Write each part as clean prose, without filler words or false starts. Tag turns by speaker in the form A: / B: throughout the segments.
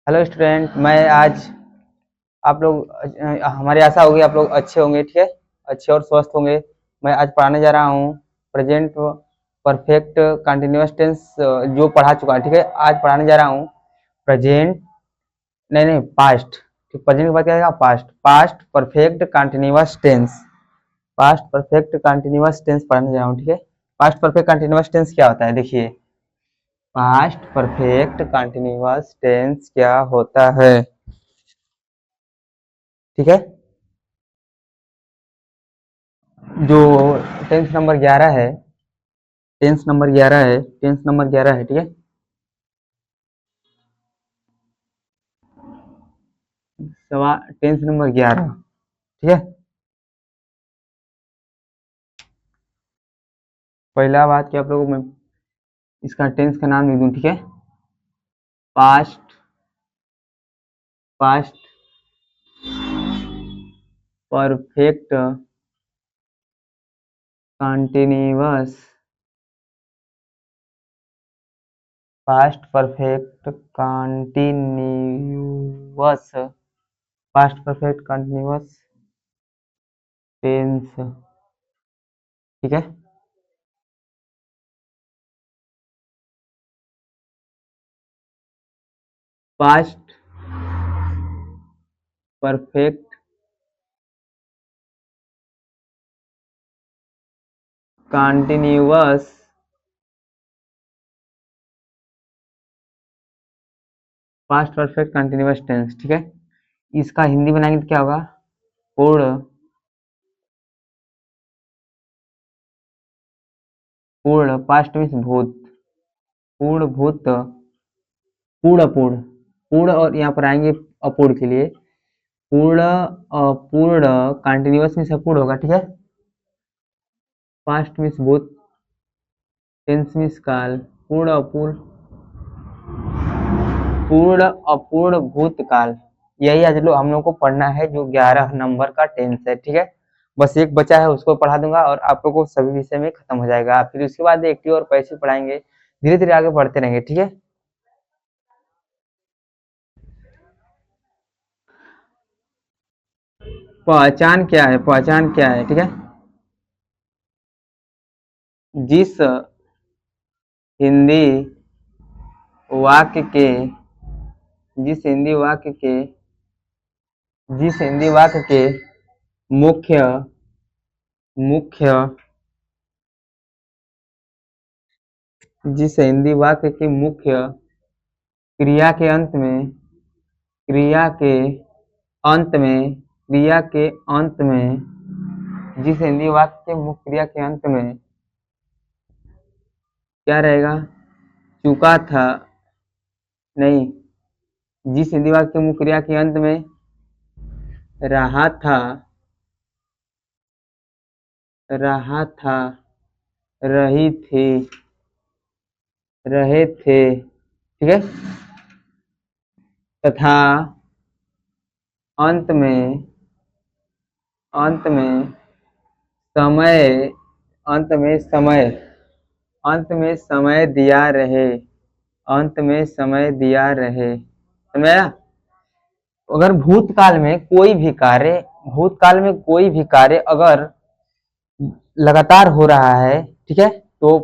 A: Hello student. मैं आज आप लोग हमारी आशा होगी आप लोग अच्छे होंगे, ठीक है। अच्छे और स्वस्थ होंगे। मैं आज पढ़ाने जा रहा हूँ प्रेजेंट परफेक्ट कंटिन्यूअस टेंस, जो पढ़ा चुका है, ठीक है। आज पढ़ाने जा रहा हूँ प्रेजेंट, नहीं नहीं पास्ट। ठीक, प्रेजेंट के बाद क्या आएगा? Past. Past perfect continuous tense. Past perfect continuous tense पढ़ाने जा रहा हूँ, ठीक है। पास्ट परफेक्ट कंटिन्यूअस टेंस क्या होता है, देखिए। पास्ट परफेक्ट कंटिन्यूअस टेंस क्या होता है, ठीक है। जो टेंस नंबर 11 है, टेंस नंबर 11 है, टेंस नंबर 11 है, ठीक है। टेंस नंबर 11, ठीक है। पहला बात कि आप लोगों को मैं इसका टेंस का नाम लिख दूं, ठीक है। Past, past perfect continuous, past perfect continuous, past perfect continuous tense, ठीक है। Past perfect continuous past perfect continuous tense, ठीक है। इसका हिंदी बनाएंगे तो क्या होगा? पूर्ण, पूर्ण पास्ट मीन्स भूत, पूर्ण भूत, पूर्ण अपूर्ण, पूर्ण और यहाँ पर आएंगे अपूर्ण के लिए। पूर्ण अपूर्ण कंटिन्यूअस मीन्स अपूर्ण होगा, ठीक है। पास्ट मीन्स भूत, टेंस मीन्स काल, पूर्ण अपूर्ण, पूर्ण अपूर्ण भूतकाल। यही आज हम लोग को पढ़ना है, जो 11 नंबर का टेंस है, ठीक है। बस एक बचा है, उसको पढ़ा दूंगा और आप लोग को सभी विषय में खत्म हो जाएगा। फिर उसके बाद एक्टिव और पैसिव पढ़ाएंगे, धीरे धीरे आगे बढ़ते रहेंगे, ठीक है। पहचान क्या है? पहचान क्या है, ठीक है। जिस हिंदी वाक्य के, जिस हिंदी वाक्य के, जिस हिंदी वाक्य के मुख्य, मुख्य, जिस हिंदी वाक्य के मुख्य क्रिया के अंत में, क्रिया के अंत में, क्रिया के अंत में, जिस हिंदी वाक्य के मुख्य क्रिया के अंत में क्या रहेगा? चुका था, नहीं, जिस हिंदी वाक्य के मुख्य क्रिया के अंत में रहा था, रहा था, रही थी, रहे थे, ठीक है। तथा अंत में, अंत में समय, अंत में समय, अंत में समय दिया रहे, अंत में समय दिया रहे, समझ आया? अगर भूतकाल में कोई भी कार्य, भूतकाल में कोई भी कार्य अगर लगातार हो रहा है, ठीक है, तो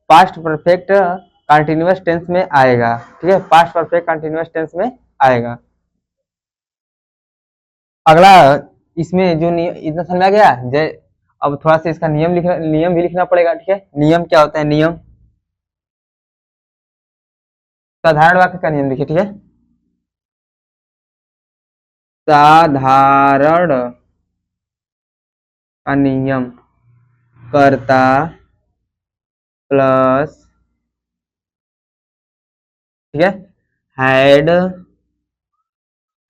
A: पास्ट परफेक्ट कंटिन्यूअस टेंस में आएगा, ठीक है। पास्ट परफेक्ट कंटिन्यूअस टेंस में आएगा। अगला, इसमें जो इतना समझ आ गया जय। अब थोड़ा सा इसका नियम लिखना, नियम भी लिखना पड़ेगा, ठीक है। नियम क्या होता है? नियम, साधारण वाक्य का नियम लिखिए, ठीक है। साधारण का नियम, कर्ता प्लस, ठीक है, हैड,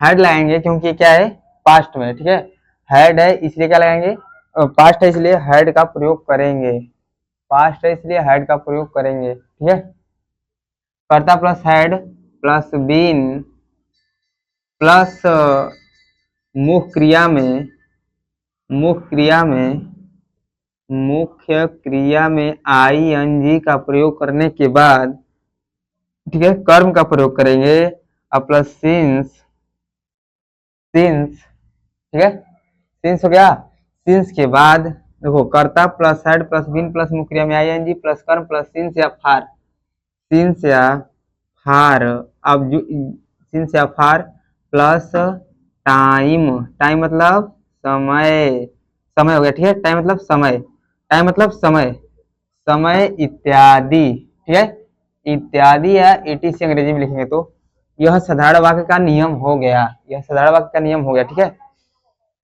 A: हैड लगाएंगे क्योंकि क्या है? पास्ट में, ठीक है। हैड है इसलिए क्या लगाएंगे? पास्ट है इसलिए हैड का प्रयोग करेंगे, पास्ट है इसलिए हैड का प्रयोग करेंगे, ठीक है। कर्ता plus had plus been plus मुख्य क्रिया में, मुख्य क्रिया में, मुख्य क्रिया में आईएनजी का प्रयोग करने के बाद, ठीक है, कर्म का प्रयोग करेंगे। अब प्लस सिंस, सिंस, ठीक है, सिंस हो गया। सिंस के बाद देखो कर्ता plus had plus been plus मुक्रिया में आईएनजी प्लस कर्म प्लस सिंस या फार, सिंस या फार। अब जो सिंस या फार प्लस टाइम, टाइम मतलब समय, समय हो गया, ठीक है, टाइम मतलब समय, टाइम मतलब समय, समय इत्यादि, ठीक है, इत्यादि या एटीसी अंग्रेजी में लिखेंगे तो यह साधारण वाक्य का नियम हो गया, यह साधारण वाक्य का नियम हो गया, ठीक है।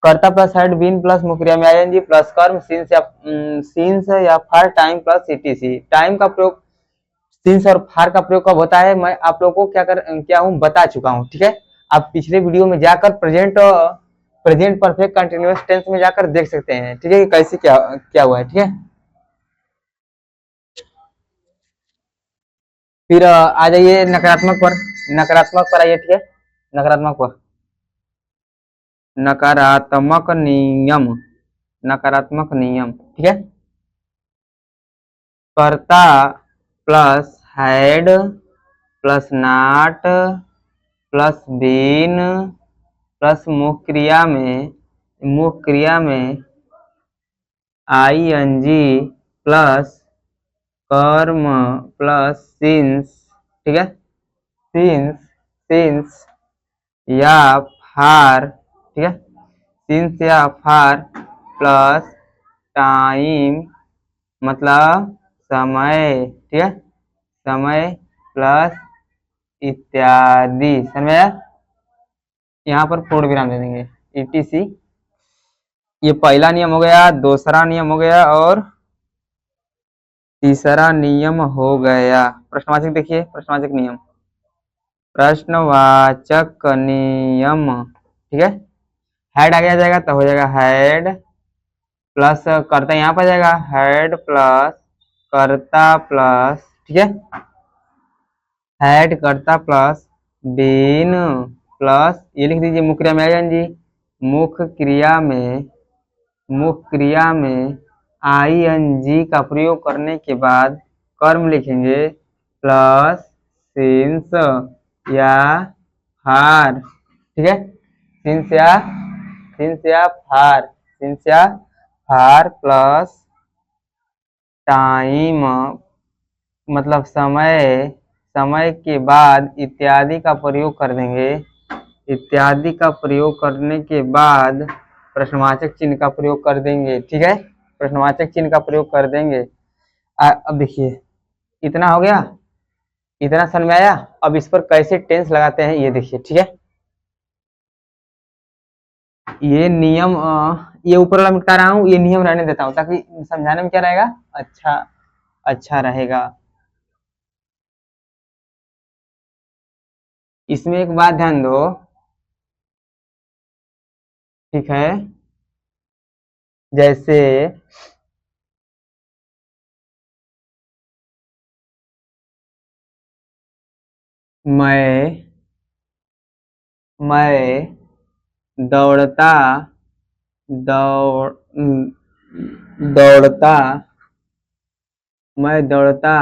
A: कर्ता प्लस हेड बीन प्लस मुक्रिया में आईएनजी प्लस कर्म सिंस या फार टाइम प्लस ईटीसी। टाइम का प्रयोग सिंस और फार का प्रयोग कब होता है मैं आप लोगों को क्या हूँ बता चुका हूँ, ठीक है। आप पिछले वीडियो में जाकर प्रेजेंट परफेक्ट कंटिन्यूअस टेंस में जाकर देख सकते हैं, ठीक है, कि कैसे क्या क्या हुआ है, ठीक है। फिर आ जाइए नकारात्मक पर, नकारात्मक पर आइए, ठीक है, नकारात्मक पर, नकारात्मक नियम, नकारात्मक नियम, ठीक है। कर्ता plus had plus not plus been plus मुख्य क्रिया में आईएनजी प्लस कर्म प्लस सिंस, ठीक है, सिंस, सिंस या फार, ठीक है, सिंस या फार प्लस टाइम मतलब समय, ठीक है, समय प्लस इत्यादि, समझ आया। यहाँ पर पूर्ण विराम दे देंगे, ईटीसी। ये पहला नियम हो गया, दूसरा नियम हो गया और तीसरा नियम हो गया। प्रश्नवाचक देखिए, प्रश्नवाचक नियम, प्रश्नवाचक नियम, ठीक है। हेड आगे आ जाएगा तो हो जाएगा हेड प्लस कर्ता, यहाँ पर जाएगा हेड प्लस कर्ता प्लस, ठीक है, हेड कर्ता प्लस बीन प्लस ये लिख दीजिए मुख्य क्रिया में आईएनजी, मुख्य क्रिया में आईएनजी का प्रयोग करने के बाद कर्म लिखेंगे प्लस सिंस या फार, ठीक है, सिंस या फार प्लस टाइम मतलब समय, समय के बाद इत्यादि का प्रयोग कर देंगे, इत्यादि का प्रयोग करने के बाद प्रश्नवाचक चिन्ह का प्रयोग कर देंगे, ठीक है, प्रश्नवाचक चिन्ह का प्रयोग कर देंगे। अब देखिए इतना हो गया, इतना समझ में आया। अब इस पर कैसे टेंस लगाते हैं ये देखिए, ठीक है। ये नियम ये ऊपर वाला मिटा रहा हूँ, ये नियम रहने देता हूँ ताकि समझाने में क्या रहेगा, अच्छा अच्छा रहेगा। इसमें एक बात ध्यान दो, ठीक है, जैसे मैं दौड़ता दौड़ दौड़ता मैं दौड़ता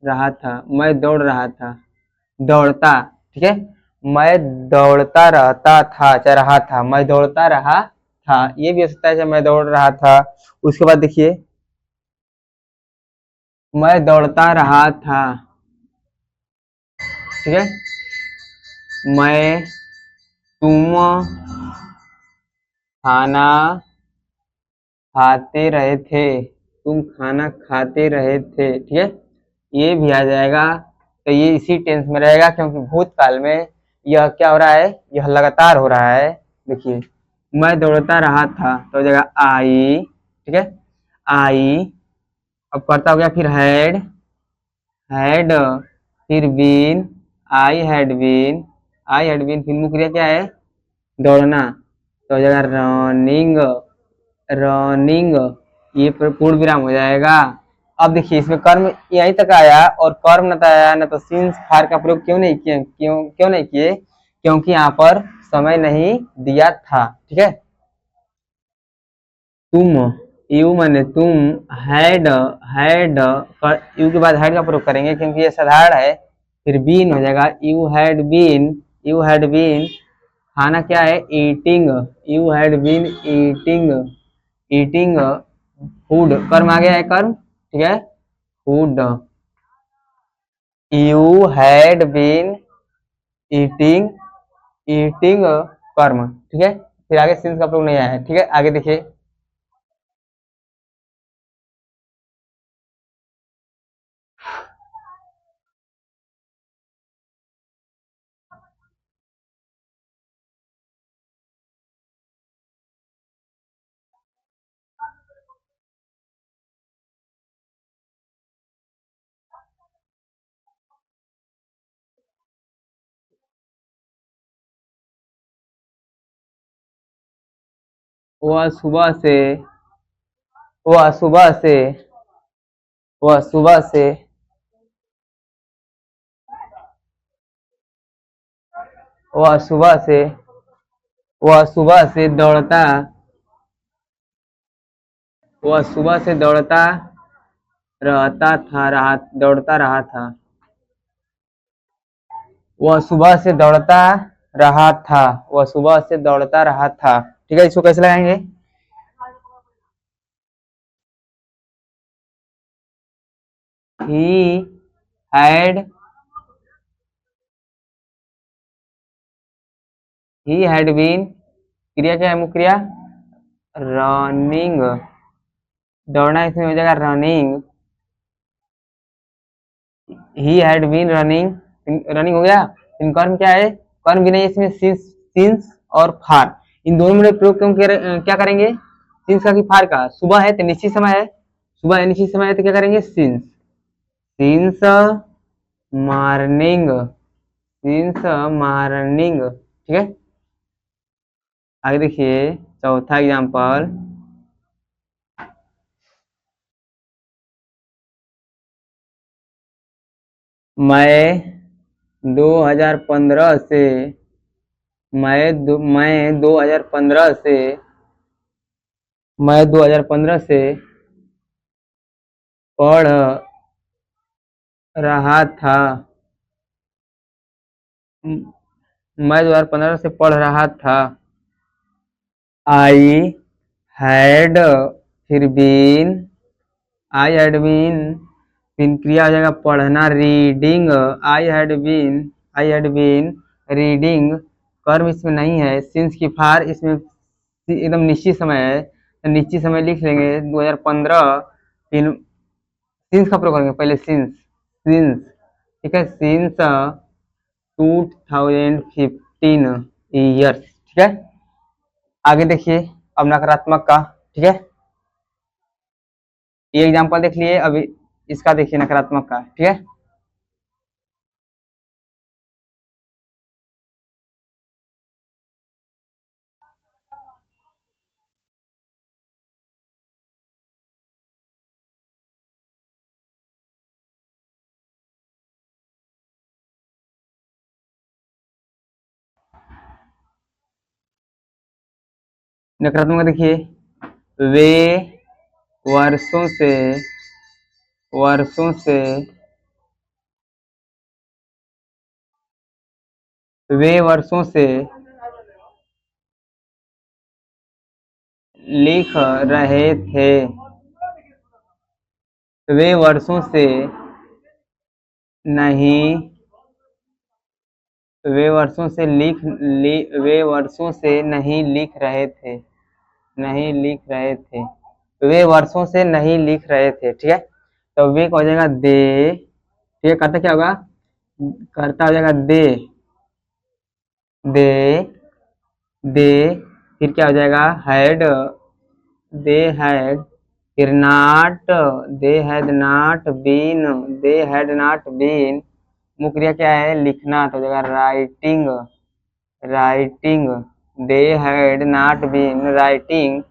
A: रहा था, मैं दौड़ रहा था, दौड़ता, ठीक है, मैं दौड़ता रहता था, चाहे रहा था, मैं दौड़ता रहा था, ये भी हो सकता है मैं दौड़ रहा था। उसके बाद देखिए मैं दौड़ता रहा था, ठीक है, तुम खाना खाते रहे थे, तुम खाना खाते रहे थे, ठीक है, ये भी आ जाएगा। तो ये इसी टेंस में रहेगा क्योंकि भूतकाल में यह क्या हो रहा है, यह लगातार हो रहा है। देखिए मैं दौड़ता रहा था तो हो जाएगा आई, ठीक है, आई। अब करता हो गया फिर हैड, फिर बीन, आई हैड बीन, फिर मुख्य क्रिया क्या है, दौड़ना, तो हो जाएगा रनिंग, रनिंग, ये पूर्ण विराम हो जाएगा। अब देखिए इसमें कर्म यहीं तक आया और कर्म न आया न तो सिंस फार का प्रयोग क्यों नहीं किए, क्यों नहीं किए, क्योंकि यहाँ पर समय नहीं दिया था, ठीक है। तुम, यू माने तुम, हैड, यू के बाद हैड का प्रयोग करेंगे क्योंकि ये साधारण है, फिर बीन हो जाएगा यू हैड बीन खाना क्या है eating, you had been eating, eating food, कर्म आ गया है कर्म, ठीक है food, you had been eating, eating कर्म, ठीक है। फिर आगे सिंस का प्रयोग नहीं आया है, ठीक है। आगे देखिए वह सुबह से, वह सुबह से, वह सुबह से, वह सुबह से, वह सुबह से दौड़ता, वह सुबह से दौड़ता रहता था, दौड़ता रहा था, वह सुबह से दौड़ता रहा था, वह सुबह से दौड़ता रहा था, ठीक है। इसको कैसे लगाएंगे, he had, he had been, क्रिया क्या है मुख्य क्रिया रनिंग, दौड़ना इसमें हो जाएगा running, he had been running, running हो गया। इन कर्म क्या है, कर्म भी नहीं इसमें सिंस और फार, इन दोनों में प्रयोग क्या करेंगे, सिंस का कि फार का, सुबह है तो निश्चित समय है, सुबह है निश्चित समय है तो क्या करेंगे since, since morning, since morning, ठीक है। आगे देखिए चौथा एग्जाम्पल, मैं 2015 से, मैं 2015 से, मैं 2015 से पढ़ रहा था, मैं 2015 से पढ़ रहा था, आई हैड, फिर बीन, आई हैड बीन, फिर क्रिया हो जाएगा पढ़ना reading, I had been reading, कर्म इसमें नहीं है, सिंस की फार इसमें एकदम निश्चित समय है, तो निश्चित समय लिख लेंगे 2015, फिर सिंस का प्रयोग करेंगे पहले सिंस, सिंस, ठीक है सिंस 2015 ईयर्स, ठीक है। आगे देखिए अब नकारात्मक का, ठीक है, ये एग्जांपल देख लिए, अभी इसका देखिए नकारात्मक का, ठीक है। नकारात्मक देखिए, वे वर्षों से, वर्षों से, वे वर्षों से लिख रहे थे, वे वर्षों से नहीं, वे वर्षों से वे वर्षों से नहीं लिख रहे थे, नहीं लिख रहे थे, वे वर्षों से नहीं लिख रहे थे, ठीक है। तो वे हो जाएगा दे, ठीक है, करता क्या होगा, करता हो जाएगा दे, दे, दे, फिर क्या हो जाएगा हैड, दे हैड, फिर not, they had not been, they had not been, मुख्य क्रिया क्या है लिखना, तो हो जाएगा writing, writing, they had not been writing,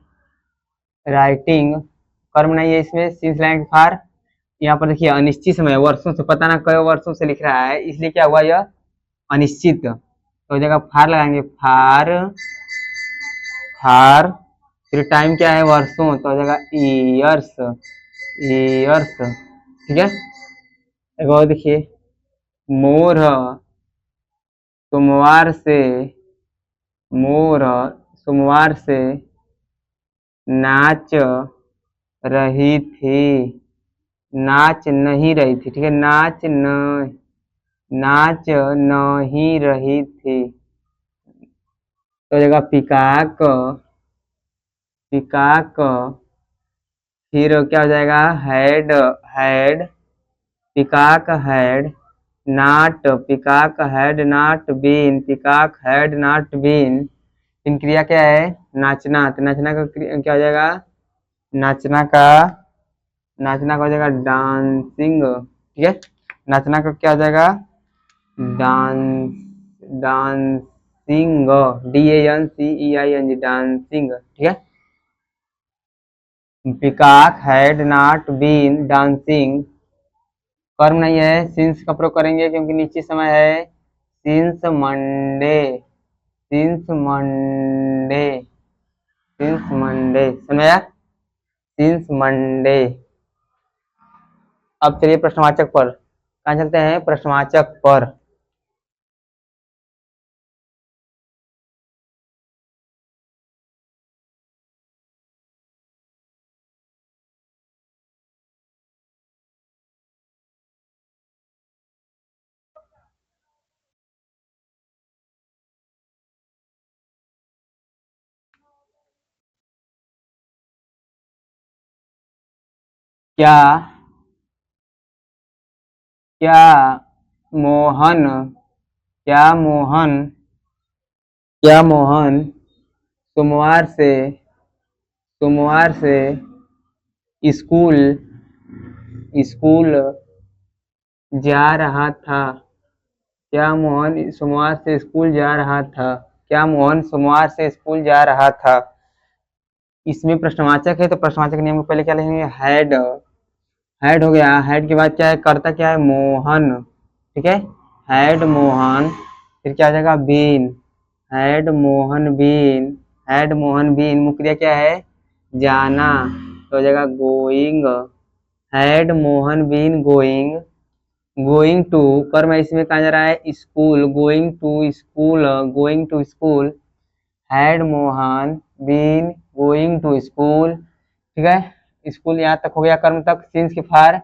A: writing, कर्म नहीं है इसमें, सिंस लाइन फार, यहाँ पर देखिए अनिश्चित समय, वर्षों से, पता ना कई वर्षों से लिख रहा है, इसलिए क्या हुआ यह अनिश्चित, तो जगह फार लगाएंगे, फार, फार, फिर टाइम क्या है वर्षों, तो हो जाएगा ईयर्स, ईयर्स, ठीक है। एक और देखिए मोर सोमवार से मोर सोमवार से नाच रही थी, नाच नहीं रही थी, ठीक है, नाच नहीं रही थी, तो जगह पिकाक, पिकाक, फिर क्या हो जाएगा, हैड, हैड, पिकाक हैड नॉट, पिकाक हैड नॉट बीन, पिकाक हैड नॉट बीन। इन क्रिया क्या है, नाचना, तो नाचना का क्या हो जाएगा, नाचना का, नाचना का हो जाएगा डांसिंग, ठीक है, नाचना का क्या हो जाएगा, डांस, डांसिंग, DANCEING, डांसिंग, ठीक है। पिकाक हैड नॉट बीन डांसिंग, कर्म नहीं है, सिंस का प्रयोग करेंगे क्योंकि निश्चित समय है, since Monday, since Monday, since Monday, समझा, सिंस मंडे। अब चलिए प्रश्नवाचक पर, कहाँ चलते हैं, प्रश्नवाचक पर। क्या, क्या मोहन, क्या मोहन, क्या मोहन सोमवार से, सोमवार से स्कूल, स्कूल जा रहा था, क्या मोहन सोमवार से स्कूल जा रहा था, क्या मोहन सोमवार से स्कूल जा रहा था। इसमें प्रश्नवाचक है तो प्रश्नवाचक नियम को पहले क्या लिखेंगे, हैड, हैड हो गया, हैड के बाद क्या है, कर्ता क्या है, मोहन, ठीक है, हैड मोहन, फिर क्या आ जाएगा, been, had Mohan been, had Mohan been, मुख्य क्रिया क्या है, जाना, तो हो जाएगा going, had Mohan been going, going to, कर्म इसमें कहा जा रहा है school, going to school, going to school, had Mohan been going to school, ठीक है, स्कूल यहाँ तक हो गया, कर्म तक। सिंस के फार,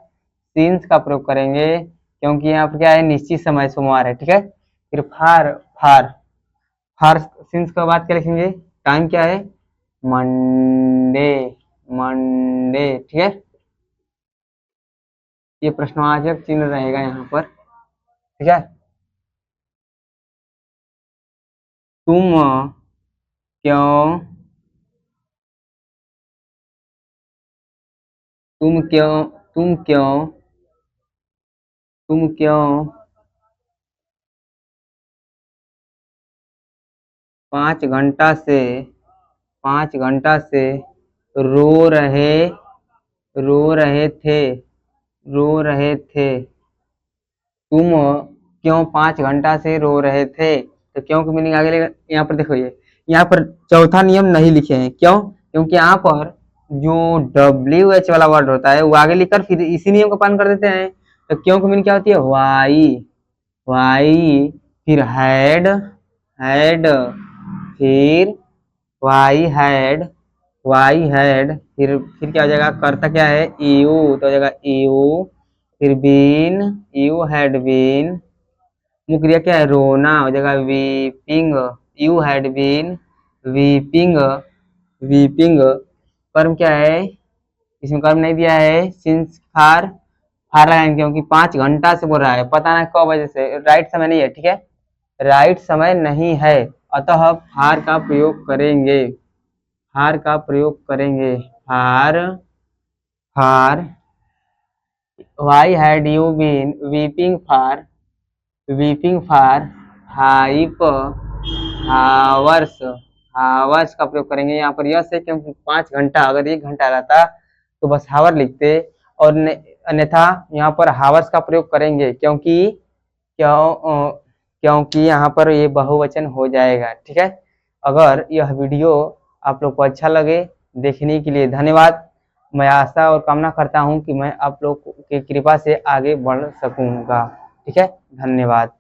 A: सिंस का प्रयोग करेंगे क्योंकि यहाँ पर क्या है, निश्चित समय सोमवार है, ठीक है, फिर फार, फार, फार सिंस के बाद क्या लिखेंगे, टाइम क्या है, मंडे, मंडे, ठीक है, ये प्रश्नवाचक चिन्ह रहेगा यहाँ पर, ठीक है। तुम क्यों, तुम क्यों, तुम क्यों, तुम क्यों 5 घंटा से, 5 घंटा से रो रहे, रो रहे थे, रो रहे थे, तुम क्यों 5 घंटा से रो रहे थे, तो क्यों की मीनिंग आगे लेगा, यहाँ पर देखो, ये यहाँ पर चौथा नियम नहीं लिखे हैं, क्यों, क्योंकि यहाँ पर जो WH वाला वर्ड होता है वो आगे लिखकर फिर इसी नियम का पालन कर देते हैं, तो क्यों की मीनिंग क्या होती है, वाई, वाई, फिर हैड, हैड, फिर वाई हैड, वाई हैड, फिर क्या हो जाएगा, कर्ता क्या है, यू, तो हो जाएगा यू, फिर बीन, यू हैड बीन, मुख्य क्रिया क्या है, रोना, हो जाएगा weeping, you had been weeping, weeping, कर्म क्या है, इसमें कर्म नहीं दिया है, सिंस फार, फार लगाएंगे क्योंकि 5 घंटा से बोल रहा है, पता नहीं कब वजह से, राइट समय नहीं है, ठीक है, राइट समय नहीं है, अतः फार का प्रयोग करेंगे, फार का प्रयोग करेंगे, for, for, why had you been weeping for, weeping for 5 hours, hours का प्रयोग करेंगे, यहाँ पर यस है क्योंकि 5 घंटा, अगर 1 घंटा रहता तो बस हावर लिखते, और अन्यथा यहाँ पर हावर्स का प्रयोग करेंगे क्योंकि, क्योंकि यहाँ पर ये बहुवचन हो जाएगा, ठीक है। अगर यह वीडियो आप लोग को अच्छा लगे, देखने के लिए धन्यवाद। मैं आशा और कामना करता हूँ कि मैं आप लोग की कृपा से आगे बढ़ सकूँगा। ठीक है, धन्यवाद।